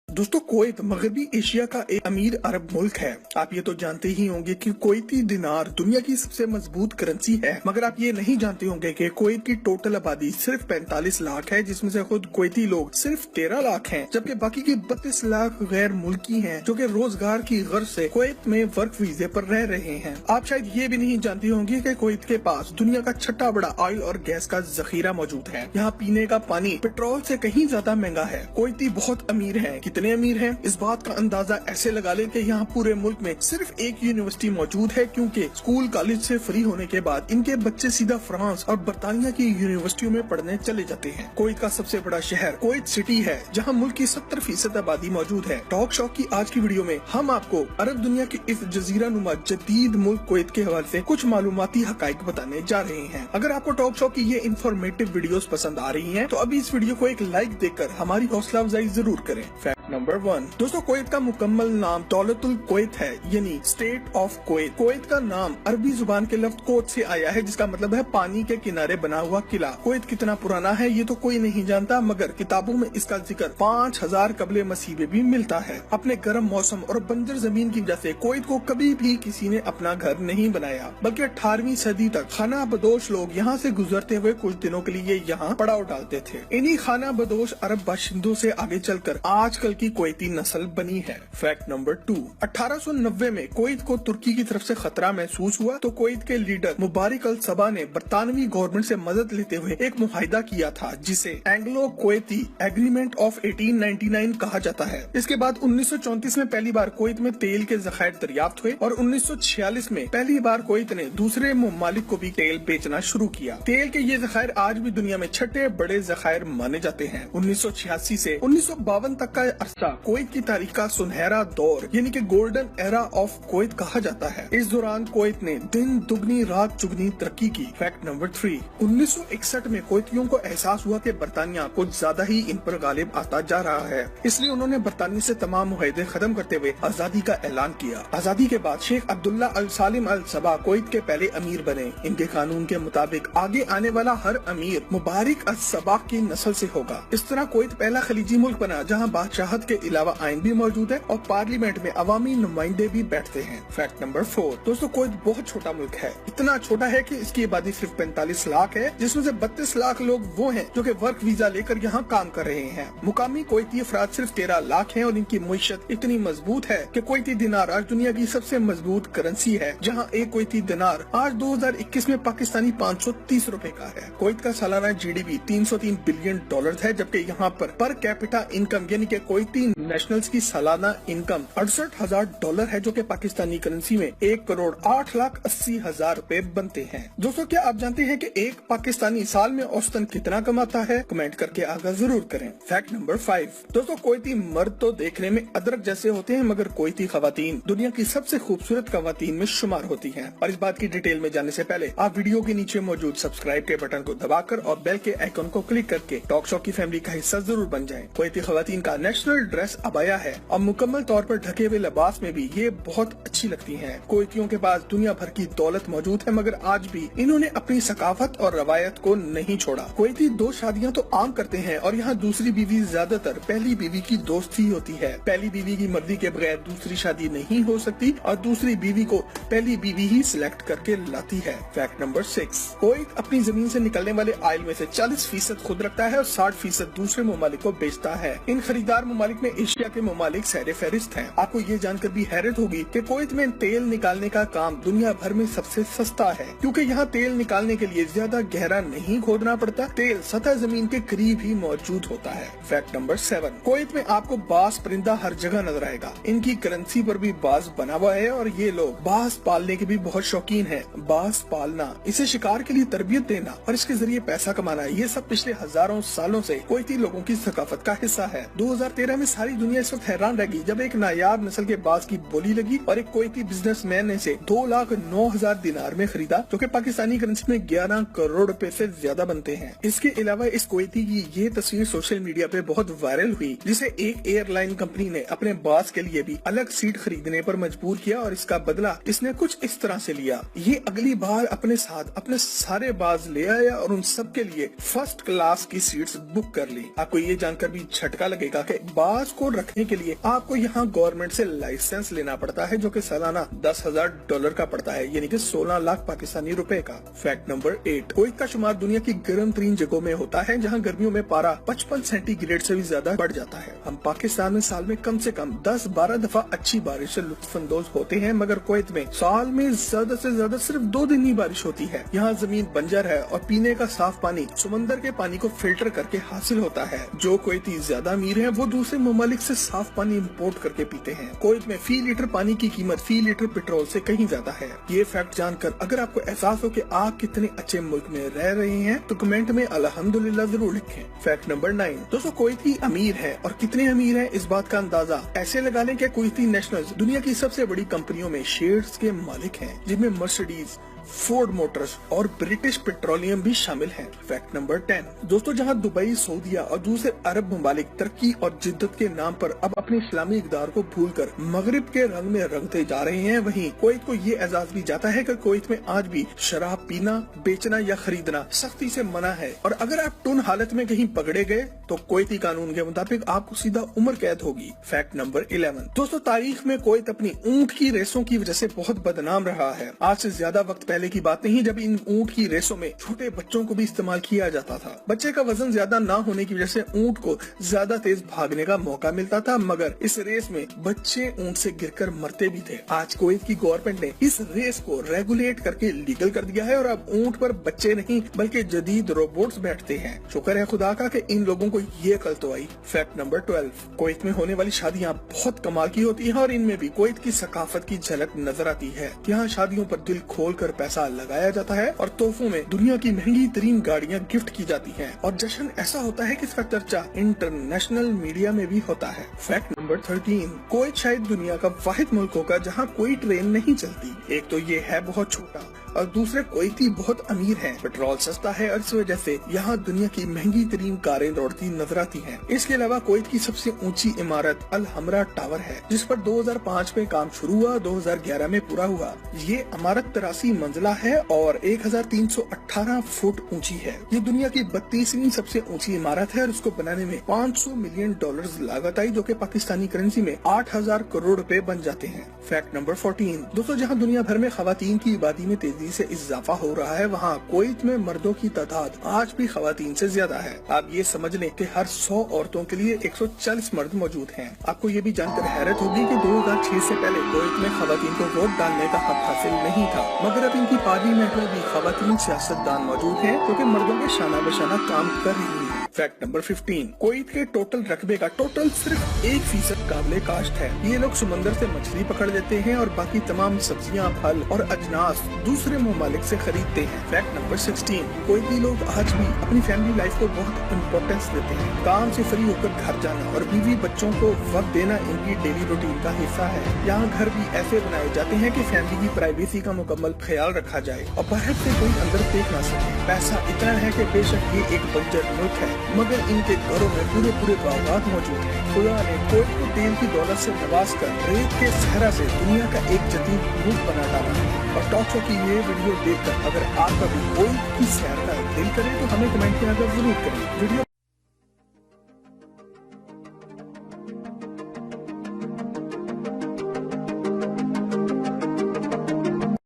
दोस्तों कुवैत मगरबी एशिया का एक अमीर अरब मुल्क है। आप ये तो जानते ही होंगे कि कुवैती दिनार दुनिया की सबसे मजबूत करेंसी है, मगर आप ये नहीं जानते होंगे कि कुवैत की टोटल आबादी सिर्फ 45 लाख है, जिसमें से खुद कुवैती लोग सिर्फ 13 लाख हैं, जबकि बाकी की 32 लाख गैर मुल्की हैं जो कि रोजगार की गर्ज से कुवैत में वर्क वीजे पर रह रहे हैं। आप शायद ये भी नहीं जानते होंगे कि कुवैत के पास दुनिया का छठा बड़ा ऑयल और गैस का जखीरा मौजूद है। यहाँ पीने का पानी पेट्रोल से कहीं ज्यादा महंगा है। कुवैती बहुत अमीर है। कितने अमीर हैं इस बात का अंदाजा ऐसे लगा लें कि यहाँ पूरे मुल्क में सिर्फ एक यूनिवर्सिटी मौजूद है, क्योंकि स्कूल कॉलेज से फ्री होने के बाद इनके बच्चे सीधा फ्रांस और बरतानिया की यूनिवर्सिटियों में पढ़ने चले जाते हैं। कुवैत का सबसे बड़ा शहर कुवैत सिटी है, जहाँ मुल्क की 70% आबादी मौजूद है। टॉक शॉक की आज की वीडियो में हम आपको अरब दुनिया के इस जजीरा नुमा जदीद मुल्क कुवैत के हवाले से कुछ मालूमाती हकाइक बताने जा रहे हैं। अगर आपको टॉक शॉक की ये इन्फॉर्मेटिव वीडियोस पसंद आ रही हैं, तो अभी इस वीडियो को एक लाइक देकर हमारी हौसला अफजाई जरूर करें। फैक्ट नंबर 1, दोस्तों कुवैत का मुकम्मल नाम दौलतुल कुवैत है, यानी स्टेट ऑफ कुवैत। कुवैत का नाम अरबी जुबान के लफ्ज कोत से आया है, जिसका मतलब है पानी के किनारे बना हुआ किला। कुवैत कितना पुराना है ये तो कोई नहीं जानता, मगर किताबों में इसका जिक्र 5000 कबले मसीह में भी मिलता है। अपने गर्म मौसम और बंजर जमीन की वजह से कुवैत को कभी भी किसी ने अपना घर नहीं बनाया, बल्कि 18वीं सदी तक खाना बदोश लोग यहाँ से गुजरते हुए कुछ दिनों के लिए यहाँ पड़ाव डालते थे। इन्हीं खाना बदोश अरब बाशिंदों से आगे चलकर आजकल की कुवैती नस्ल बनी है। फैक्ट नंबर 2, 1890 में कुवैत को तुर्की की तरफ से खतरा महसूस हुआ तो कुवैत के लीडर मुबारिक अल सबा ने बरतानवी गवर्नमेंट से मदद लेते हुए एक मुआहिदा किया था, जिसे एंग्लो कुवैती एग्रीमेंट ऑफ 1899 कहा जाता है। इसके बाद 1934 में पहली बार कुवैत में तेल के जखायर दरियाफ्त हुए और 1946 में पहली बार कुवैत ने दूसरे ममालिक को भी तेल बेचना शुरू किया। तेल के ये जखायर आज भी दुनिया में छठे बड़े जखायर माने जाते हैं। 1986 से 1952 तक का अरसा कुवैत की तारीख का सुनहरा दौर, यानी कि गोल्डन एरा ऑफ कुवैत कहा जाता है। इस दौरान कुवैत ने दिन दुगनी रात चुगनी तरक्की की। फैक्ट नंबर 3, 1961 में कुवैतियों को एहसास हुआ कि बरतानिया कुछ ज्यादा ही इन पर गालिब आता जा रहा है, इसलिए उन्होंने बरतानिया से तमाम मुआहदे खत्म करते हुए आजादी का ऐलान किया। आजादी के बाद शेख अब्दुल्ला अल सालिम अल सबा कुवैत के पहले अमीर बने। इनके कानून के मुताबिक आगे आने वाला हर अमीर मुबारिक अल सबा की नस्ल से होगा। इस तरह कुवैत पहला खलीजी मुल्क बना जहाँ बादशाहत के अलावा आइन भी मौजूद है और पार्लियामेंट में अवामी नुमाइंदे भी बैठते हैं। फैक्ट नंबर 4, दोस्तों कुवैत बहुत छोटा मुल्क है। इतना छोटा है कि इसकी आबादी सिर्फ 45 लाख है, जिसमें से 32 लाख लोग वो हैं जो कि वर्क वीजा लेकर यहाँ काम कर रहे हैं। मुकामी कुवैती अफराद सिर्फ 13 लाख हैं और इनकी मुईशत इतनी मजबूत है कि कुवैती दिनार आज दुनिया की सबसे मजबूत करेंसी है, जहाँ एक कुवैती दिनार आज 2021 में पाकिस्तानी 530 रुपए का है। कुवैत का सालाना GDP 303 बिलियन डॉलर है, जबकि यहाँ पर कैपिटा इनकम यानी कि कुवैती नेशनल्स की सालाना इनकम $68,000 है, जो कि पाकिस्तानी करेंसी में 1,08,80,000 रुपए बनते हैं। दोस्तों क्या आप जानते हैं कि एक पाकिस्तानी साल में औसतन कितना कमाता है? कमेंट करके आगाह जरूर करें। फैक्ट नंबर 5, दोस्तों कुवैती मर्द तो देखने में अदरक जैसे होते हैं, मगर कुवैती खवातीन दुनिया की सबसे खूबसूरत खवातीन में शुमार होती हैं। और इस बात की डिटेल में जाने से पहले आप वीडियो के नीचे मौजूद सब्सक्राइब के बटन को दबाकर और बेल के आइकन को क्लिक करके टॉक शॉक की फैमिली का हिस्सा जरूर बन जाएं। कुवैती खवातीन का नेशनल ड्रेस अबाया है और मुकम्मल तौर पर ढके हुए लिबास में भी ये बहुत अच्छी लगती हैं। कुवैतियों के पास दुनिया भर की दौलत मौजूद है, मगर आज भी इन्होंने अपनी सकाफत और रवायत को नहीं छोड़ा। कुवैती 2 शादियां तो आम करते हैं और यहाँ दूसरी बीवी ज्यादातर पहली बीवी की दोस्त ही होती है। पहली बीवी की मर्जी के बगैर दूसरी शादी नहीं हो सकती और दूसरी बीवी को पहली बीवी ही सिलेक्ट करके लाती है। फैक्ट नंबर 6, कुवैत अपनी जमीन से निकलने वाले ऑयल में से 40% खुद रखता है और 60% दूसरे ममालिक को बेचता है। इन खरीदार ममालिक में एशिया के ममालिक सर फहरिस्त हैं। आपको ये जानकर भी हैरत होगी कि कुवैत में तेल निकालने का काम दुनिया भर में सबसे सस्ता है, क्योंकि यहाँ तेल निकालने के लिए ज्यादा गहरा नहीं खोदना पड़ता। तेल सतह जमीन के करीब ही मौजूद होता है। फैक्ट नंबर 7, कुवैत में आपको बाज परिंदा हर जगह नजर आएगा। इनकी करेंसी पर भी बाज बना हुआ है और ये लोग बाज पालने के भी बहुत शौकीन है। बाज पालना, इसे शिकार के लिए तरबियत देना और इसके जरिए पैसा कमाना, ये सब पिछले हजारों सालों से कुवैती लोगों की सकाफत का हिस्सा है। 2013 में सारी दुनिया इस वक्त हैरान रह गई जब एक नायाब नस्ल के बाज की बोली लगी और एक कुवैती बिजनेसमैन ने इसे 2,09,000 दिनार में खरीदा, जो कि पाकिस्तानी करेंसी में 11 करोड़ रुपए से ज्यादा बनते हैं। इसके अलावा इस कुवैती की ये तस्वीर सोशल मीडिया पे बहुत वायरल हुई, जिसे एक एयरलाइन कंपनी ने अपने बाज के लिए भी अलग सीट खरीदने पर मजबूर किया और इसका बदला इसने कुछ इस तरह से लिया। ये अगली बार अपने साथ अपने सारे बाज ले आया और उन सब के लिए फर्स्ट क्लास की सीट्स बुक कर ली। आपको ये जानकर भी झटका लगेगा कि बास को रखने के लिए आपको यहाँ गवर्नमेंट से लाइसेंस लेना पड़ता है, जो कि सालाना $10,000 का पड़ता है, यानी कि 16 लाख पाकिस्तानी रुपए का। फैक्ट नंबर 8, कुवैत का शुमार दुनिया की गर्म तरीन जगहों में होता है, जहाँ गर्मियों में पारा 55 सेंटीग्रेड से भी ज्यादा बढ़ जाता है। हम पाकिस्तान में साल में कम से कम 10-12 दफा अच्छी बारिश से लुत्फानंदोज होते हैं, मगर कुवैत में साल में ज्यादा से ज्यादा सिर्फ 2 दिन ही बारिश होती है। यहाँ जमीन बंजर है और पीने का साफ पानी समंदर के पानी को फिल्टर करके हासिल होता है। जो कुवैती ज्यादा अमीर हैं, वो दूसरे ममालिक से साफ पानी इंपोर्ट करके पीते हैं। कुवैत में फी लीटर पानी की कीमत फी लीटर पेट्रोल से कहीं ज्यादा है। ये फैक्ट जानकर अगर आपको एहसास हो कि आप कितने अच्छे मुल्क में रह रहे हैं, तो कमेंट में अल्हम्दुलिल्लाह जरूर लिखें। फैक्ट नंबर 9, दोस्तों कुवैती अमीर है और कितने अमीर हैं इस बात का अंदाजा ऐसे लगा लें कि कुवैती नेशनल्स दुनिया की सबसे बड़ी कंपनियों में शेयर्स के मालिक हैं, जिनमें मर्सिडीज, फोर्ड मोटर्स और ब्रिटिश पेट्रोलियम भी शामिल हैं। फैक्ट नंबर 10, दोस्तों जहां दुबई, सऊदीया और दूसरे अरब ममालिक तरक्की और जिद्दत के नाम पर अब अपने इस्लामी इक़दार को भूलकर मगरिब के रंग में रंगते जा रहे हैं, वहीं कुवैत को ये एजाज भी जाता है कि कुवैत में आज भी शराब पीना, बेचना या खरीदना सख्ती से मना है, और अगर आप टुन हालत में कहीं पकड़े गए तो कुवैती कानून के मुताबिक आपको सीधा उम्र कैद होगी। फैक्ट नंबर 11, दोस्तों तारीख में कुवैत अपनी ऊंट की रेसों की वजह से बहुत बदनाम रहा है। आज से ज्यादा वक्त पहले की बात नहीं जब इन ऊंट की रेसों में छोटे बच्चों को भी इस्तेमाल किया जाता था। बच्चे का वजन ज्यादा ना होने की वजह से ऊंट को ज्यादा तेज भागने का मौका मिलता था, मगर इस रेस में बच्चे ऊंट से गिरकर मरते भी थे। आज कुवैत की गवर्नमेंट ने इस रेस को रेगुलेट करके लीगल कर दिया है और अब ऊंट पर बच्चे नहीं बल्कि जदीद रोबोट्स बैठते हैं। शुक्र है खुदा का कि इन लोगों को ये अकल तो आई। फैक्ट नंबर 12, कुवैत में होने वाली शादियाँ बहुत कमाल की होती है और इनमें भी कुवैत की सकाफत की झलक नजर आती है। यहाँ शादियों पर दिल खोल कर पैसा लगाया जाता है और तोहफों में दुनिया की महंगी तरीन गाड़ियाँ गिफ्ट की जाती हैं और जश्न ऐसा होता है कि इसका चर्चा इंटरनेशनल मीडिया में भी होता है। फैक्ट नंबर 13, कुवैत शायद दुनिया का वाहिद मुल्क होगा जहाँ कोई ट्रेन नहीं चलती। एक तो ये है बहुत छोटा और दूसरे कुवैती बहुत अमीर हैं। पेट्रोल सस्ता है और इस वजह से यहाँ दुनिया की महंगी तरीन कारें दौड़ती नजर आती हैं। इसके अलावा कुवैत की सबसे ऊंची इमारत अल हमरा टावर है, जिस पर 2005 में काम शुरू हुआ, 2011 में पूरा हुआ। ये इमारत 83 मंजिला है और 1318 फुट ऊंची है। ये दुनिया की 32वीं सबसे ऊंची इमारत है और इसको बनाने में $500 मिलियन लागत आई, जो कि पाकिस्तानी करेंसी में 8000 करोड़ रुपए बन जाते हैं। फैक्ट नंबर 14, दोस्तों जहाँ दुनिया भर में खवातीन की आबादी में तेजी से इजाफा हो रहा है, वहाँ कुवैत में मर्दों की तादाद आज भी खवातीन से ज्यादा है। आप ये समझ लें कि हर 100 औरतों के लिए 140 मर्द मौजूद हैं। आपको ये भी जानकर हैरत होगी कि 2006 से पहले कुवैत में खवातीन को वोट डालने का हक हासिल नहीं था, मगर अब इनकी पार्लियामेंट में भी खवातीन सियासतदान मौजूद हैं, क्योंकि मर्दों के शाना बशाना काम कर रही है। फैक्ट नंबर 15, कुवैत के टोटल रकबे का टोटल सिर्फ 1% काबिले काश्त है। ये लोग समंदर से मछली पकड़ लेते हैं और बाकी तमाम सब्जियां, फल और अजनास दूसरे ममालिक से खरीदते हैं। फैक्ट नंबर 16, कुवैती लोग आज भी अपनी फैमिली लाइफ को बहुत इम्पोर्टेंस देते हैं। काम से फ्री होकर घर जाना और बीवी बच्चों को वक्त देना इनकी डेली रूटीन का हिस्सा है। यहाँ घर भी ऐसे बनाए जाते हैं कि फैमिली की प्राइवेसी का मुकम्मल ख्याल रखा जाए और बाहर से कोई अंदर देख ना सके। पैसा इतना है कि बेशक ये एक बंजर मुल्क है, मगर इनके घरों में पूरे बागात मौजूद हैं। खुदा ने कुवैत को तेल की दौलत से नवाज कर रेत के सहरा से दुनिया का एक जदीद मुल्क बना डाला है। और टॉक शो की ये वीडियो देखकर अगर आपका भी कुवैत की सैर का दिल करे तो हमें कमेंट में जरूर करें। वीडियो